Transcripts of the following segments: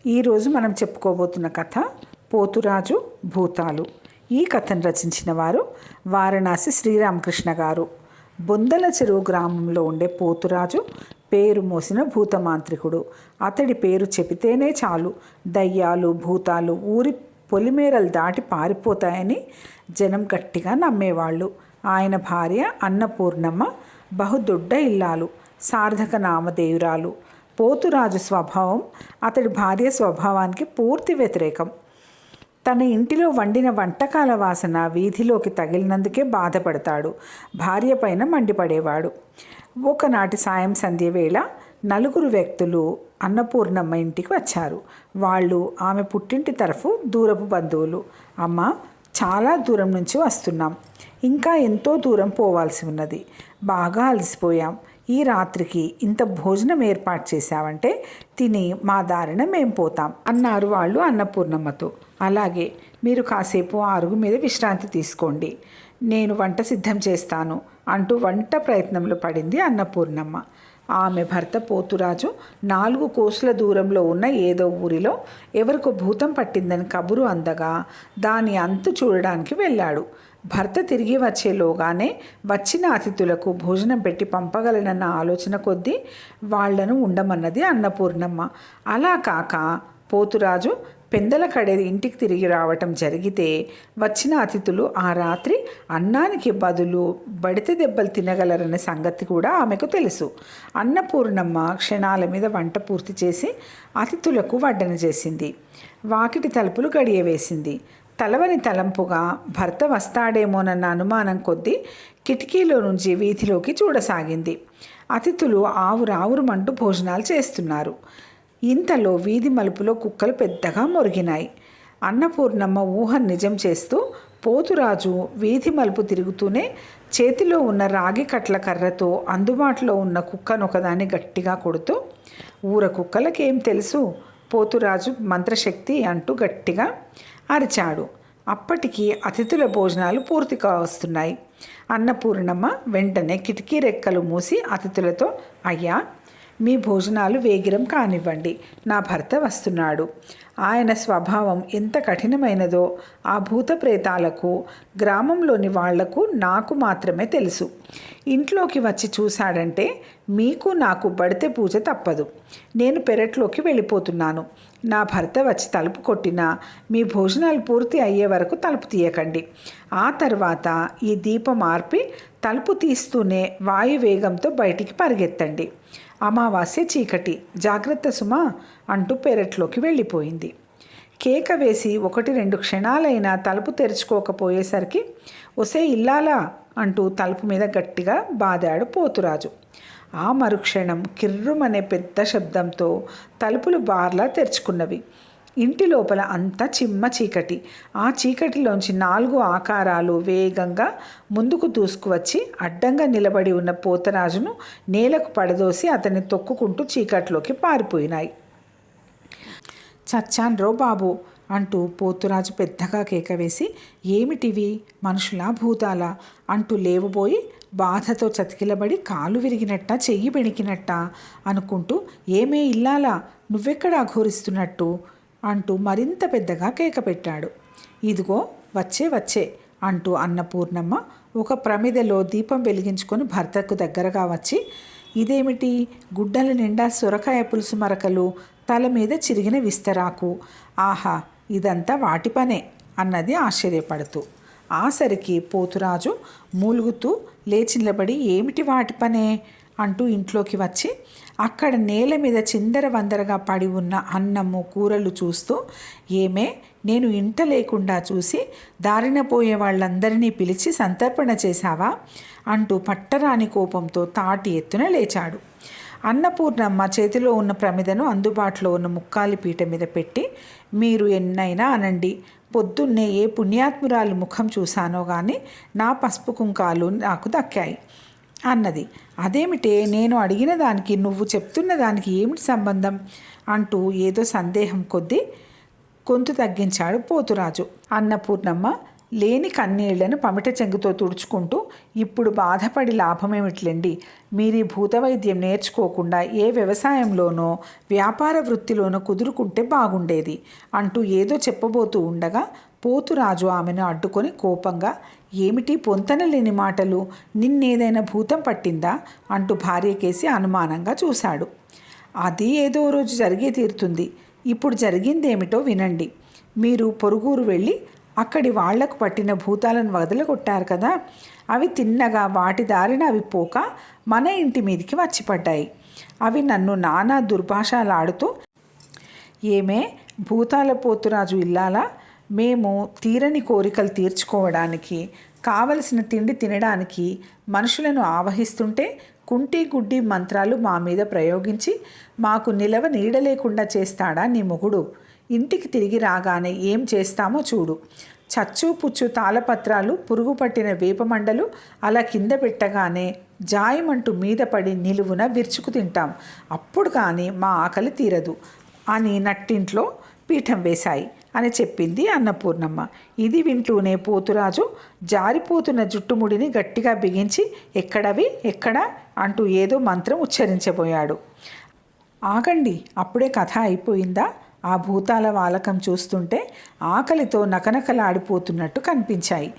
ఈరోజు మనం చెప్పుకోబోతున్న కథ పోతురాజు భూతాలు. ఈ కథను రచించిన వారు వారణాసి శ్రీరామకృష్ణ గారు. బొందల చెరువు గ్రామంలో ఉండే పోతురాజు పేరు మోసిన భూతమాంత్రికుడు. అతడి పేరు చెబితేనే చాలు దయ్యాలు భూతాలు ఊరి పొలిమేరలు దాటి పారిపోతాయని జనం గట్టిగా నమ్మేవాళ్ళు. ఆయన భార్య అన్నపూర్ణమ్మ బహుదొడ్డ ఇల్లాలు, సార్థక నామదేవురాలు. పోతురాజు స్వభావం అతడి భార్య స్వభావానికి పూర్తి వ్యతిరేకం. తన ఇంటిలో వండిన వంటకాల వాసన వీధిలోకి తగిలినందుకే బాధపడతాడు. భార్య పైన మండిపడేవాడు. ఒకనాటి సాయం సంధ్య వేళ నలుగురు వ్యక్తులు అన్నపూర్ణమ్మ ఇంటికి వచ్చారు. వాళ్ళు ఆమె పుట్టింటి తరఫు దూరపు బంధువులు. అమ్మ, చాలా దూరం నుంచి వస్తున్నాం, ఇంకా ఎంతో దూరం పోవాల్సి ఉన్నది, బాగా అలసిపోయాం. ఈ రాత్రికి ఇంత భోజనం ఏర్పాటు చేశావంటే తిని మా దారిన మేం పోతాం అన్నారు వాళ్ళు అన్నపూర్ణమ్మతో. అలాగే, మీరు కాసేపు అరుగు మీద విశ్రాంతి తీసుకోండి, నేను వంట సిద్ధం చేస్తాను అంటూ వంట ప్రయత్నంలో పడింది అన్నపూర్ణమ్మ. ఆమె భర్త పోతురాజు 4 కోసుల దూరంలో ఉన్న ఏదో ఊరిలో ఎవరికో భూతం పట్టిందని కబురు అందగా దాని అంతు చూడడానికి వెళ్ళాడు. భర్త తిరిగి వచ్చేలోగానే వచ్చిన అతిథులకు భోజనం పెట్టి పంపగలనన్న ఆలోచన కొద్దీ వాళ్లను ఉండమన్నది అన్నపూర్ణమ్మ. అలా కాక పోతురాజు పెందల కడే ఇంటికి తిరిగి రావటం జరిగితే వచ్చిన అతిథులు ఆ రాత్రి అన్నానికి బదులు బడిత దెబ్బలు తినగలరనే సంగతి కూడా ఆమెకు తెలుసు. అన్నపూర్ణమ్మ క్షణాల మీద వంట పూర్తి చేసి అతిథులకు వడ్డన చేసింది. వాకిటి తలుపులు గడియ వేసింది. తలవని తలంపుగా భర్త వస్తాడేమోనన్న అనుమానం కొద్దీ కిటికీలో నుంచి వీధిలోకి చూడసాగింది. అతిథులు ఆవురావురుమంటూ భోజనాలు చేస్తున్నారు. ఇంతలో వీధి మలుపులో కుక్కలు పెద్దగా మొరిగినాయి. అన్నపూర్ణమ్మ ఊహ నిజం చేస్తూ పోతురాజు వీధి మలుపు తిరుగుతూనే చేతిలో ఉన్న రాగి కట్ల కర్రతో అందుబాటులో ఉన్న కుక్కనొకదాన్ని గట్టిగా కొడుతూ, ఊర కుక్కలకేం తెలుసు పోతురాజు మంత్రశక్తి అంటూ గట్టిగా అరిచాడు. అప్పటికి అతిథుల భోజనాలు పూర్తి కావస్తున్నాయి. అన్నపూర్ణమ్మ వెంటనే కిటికీ రెక్కలు మూసి అతిథులతో, అయ్యా, మీ భోజనాలు వేగిరం కానివ్వండి, నా భర్త వస్తున్నాడు. ఆయన స్వభావం ఎంత కఠినమైనదో ఆ భూత ప్రేతాలకు, గ్రామంలోని వాళ్లకు, నాకు మాత్రమే తెలుసు. ఇంట్లోకి వచ్చి చూశాడంటే మీకు నాకు బడితే పూజ తప్పదు. నేను పెరట్లోకి వెళ్ళిపోతున్నాను. నా భర్త వచ్చి తలుపు కొట్టినా మీ భోజనాలు పూర్తి అయ్యే వరకు తలుపు తీయకండి. ఆ తర్వాత ఈ దీపం ఆర్పి తలుపు తీస్తూనే వాయువేగంతో బయటికి పరిగెత్తండి. అమావాస్య చీకటి, జాగ్రత్త సుమా అంటూ పెరట్లోకి వెళ్ళిపోయింది. కేక వేసి 1-2 క్షణాలైనా తలుపు తెరుచుకోకపోయేసరికి, ఒసే ఇల్లాలా అంటూ తలుపు మీద గట్టిగా బాదాడు పోతురాజు. ఆ మరుక్షణం కిర్రుమనే పెద్ద శబ్దంతో తలుపులు బార్లా తెరుచుకున్నవి. ఇంటి లోపల అంతా చిమ్మ చీకటి. ఆ చీకటిలోంచి 4 ఆకారాలు వేగంగా ముందుకు దూసుకువచ్చి అడ్డంగా నిలబడి ఉన్న పోతరాజును నేలకు పడదోసి అతన్ని తొక్కుకుంటూ చీకట్లోకి పారిపోయినాయి. చచ్చాన్రో బాబు అంటూ పోతురాజు పెద్దగా కేకవేసి, ఏమిటివి, మనుషులా భూతాలా అంటూ లేవబోయి బాధతో చతికిలబడి కాలు విరిగినట్ట, చెయ్యి బెణికినట్ట అనుకుంటూ, ఏమే ఇల్లాలా, నువ్వెక్కడ అఘోరిస్తున్నట్టు అంటూ మరింత పెద్దగా కేక పెట్టాడు. ఇదిగో వచ్చే వచ్చే అంటూ అన్నపూర్ణమ్మ ఒక ప్రమిదలో దీపం వెలిగించుకొని భర్తకు దగ్గరగా వచ్చి, ఇదేమిటి, గుడ్డల నిండా సొరకాయ పులుసు మరకలు, తల మీద చిరిగిన విస్తరాకు, ఆహా, ఇదంతా వాటి పనే అన్నది ఆశ్చర్యపడుతూ. ఆసరికి పోతురాజు మూలుగుతూ లేచి నిలబడి, ఏమిటి వాటి పనే అంటూ ఇంట్లోకి వచ్చి అక్కడ నేల మీద చిందర వందరగా పడి ఉన్న అన్నము కూరలు చూస్తూ, ఏమే, నేను ఇంట లేకుండా చూసి దారిన పోయే వాళ్ళందరినీ పిలిచి సంతర్పణ చేశావా అంటూ పట్టరాని కోపంతో తాటి ఎత్తున లేచాడు. అన్నపూర్ణమ్మ చేతిలో ఉన్న ప్రమిదను అందుబాటులో ఉన్న ముక్కాలి పీట మీద పెట్టి, మీరు ఎన్నైనా అనండి, పొద్దున్నే ఏ పుణ్యాత్మురాలు ముఖం చూశానో కానీ నా పసుపు కుంకాలు నాకు దక్కాయి అన్నది. అదేమిటే, నేను అడిగిన దానికి నువ్వు చెప్తున్న దానికి ఏమిటి సంబంధం అంటూ ఏదో సందేహం కొద్దీ గొంతు తగ్గించాడు పోతురాజు. అన్నపూర్ణమ్మ లేని కన్నీళ్లను పమిట చెంగుతో తుడుచుకుంటూ, ఇప్పుడు బాధపడి లాభమేమిట్లండి, మీరు ఈ భూతవైద్యం నేర్చుకోకుండా ఏ వ్యవసాయంలోనో వ్యాపార వృత్తిలోనో కుదురుకుంటే బాగుండేది అంటూ ఏదో చెప్పబోతూ ఉండగా పోతురాజు ఆమెను అడ్డుకొని కోపంగా, ఏమిటి పొంతనలేని మాటలు, నిన్నేదైనా భూతం పట్టిందా అంటూ భార్యకేసి అనుమానంగా చూశాడు. అది ఏదో రోజు జరిగే తీరుతుంది. ఇప్పుడు జరిగిందేమిటో వినండి. మీరు పొరుగురు వెళ్ళి అక్కడి వాళ్లకు పట్టిన భూతాలను వదలగొట్టారు కదా, అవి తిన్నగా వాటి దారిన అవి పోక మన ఇంటి మీదికి వచ్చిపడ్డాయి. అవి నన్ను నానా దుర్భాషలాడుతూ, ఏమే భూతాల పోతురాజు ఇల్లాలా, మేము తీరని కోరికలు తీర్చుకోవడానికి, కావలసిన తిండి తినడానికి మనుషులను ఆవహిస్తుంటే కుంటి గుడ్డి మంత్రాలు మా మీద ప్రయోగించి మాకు నిలవ నీడ లేకుండా చేస్తాడా నీ మొగుడు? ఇంటికి తిరిగి రాగానే ఏం చేస్తామో చూడు. చచ్చు పుచ్చు తాళపత్రాలు, పురుగు పట్టిన వేపమండలు అలా కింద పెట్టగానే జాయమంటూ మీద పడి నిలువున విరుచుకు తింటాం. అప్పుడు కానీ మా ఆకలి తీరదు అని నట్టింట్లో పీఠం వేశాయి అని చెప్పింది అన్నపూర్ణమ్మ. ఇది వింటూనే పోతురాజు జారిపోతున్న జుట్టుముడిని గట్టిగా బిగించి, ఎక్కడవి ఎక్కడా అంటూ ఏదో మంత్రం ఉచ్చరించబోయాడు. ఆగండి, అప్పుడే కథ అయిపోయిందా? ఆ భూతాల వాలకం చూస్తుంటే ఆకలితో నకనకలాడిపోతున్నట్టు కనిపించాయి.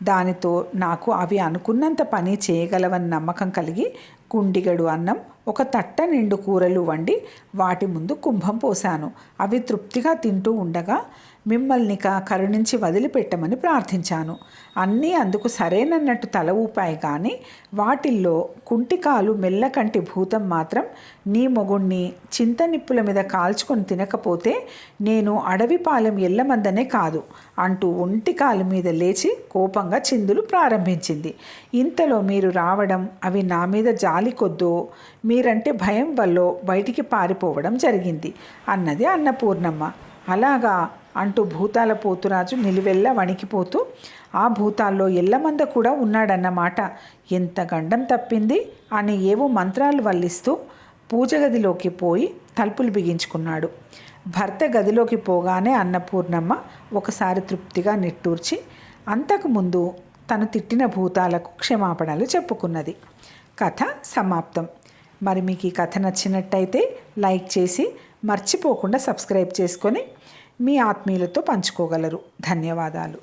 దానితో నాకు అవి అనుకున్నంత పని చేయగలవని నమ్మకం కలిగి గుండిగడు అన్నం, ఒక తట్ట నిండు కూరలు వండి వాటి ముందు కుంభం పోశాను. అవి తృప్తిగా తింటూ ఉండగా మిమ్మల్నిక కరుణించి వదిలిపెట్టమని ప్రార్థించాను. అన్నీ అందుకు సరేనన్నట్టు తల ఊపాయి. కానీ వాటిల్లో కుంటికాలు మెల్లకంటి భూతం మాత్రం, నీ మొగుణ్ణి చింతనిప్పుల మీద కాల్చుకొని తినకపోతే నేను అడవిపాలెం ఎల్లమందనే కాదు అంటూ ఒంటికాలు మీద లేచి కోపంగా చిందులు ప్రారంభించింది. ఇంతలో మీరు రావడం, అవి నా మీద జాలి కొద్దో మీరంటే భయం వల్ల బయటికి పారిపోవడం జరిగింది అన్నది అన్నపూర్ణమ్మ. అలాగా అంటూ భూతాల పోతురాజు నిలువెల్లా వణికిపోతూ, ఆ భూతాల్లో ఎల్లమంద కూడా ఉన్నాడన్నమాట, ఎంత గండం తప్పింది అని ఏవో మంత్రాలు వల్లిస్తూ పూజగదిలోకి పోయి తలుపులు బిగించుకున్నాడు. భర్త గదిలోకి పోగానే అన్నపూర్ణమ్మ ఒకసారి తృప్తిగా నిట్టూర్చి అంతకుముందు తను తిట్టిన భూతాలకు క్షమాపణలు చెప్పుకున్నది. కథ సమాప్తం. మరి మీకు ఈ కథ నచ్చినట్టయితే లైక్ చేసి మర్చిపోకుండా సబ్స్క్రైబ్ చేసుకొని మీ ఆత్మీయులతో పంచుకోగలరు. ధన్యవాదాలు.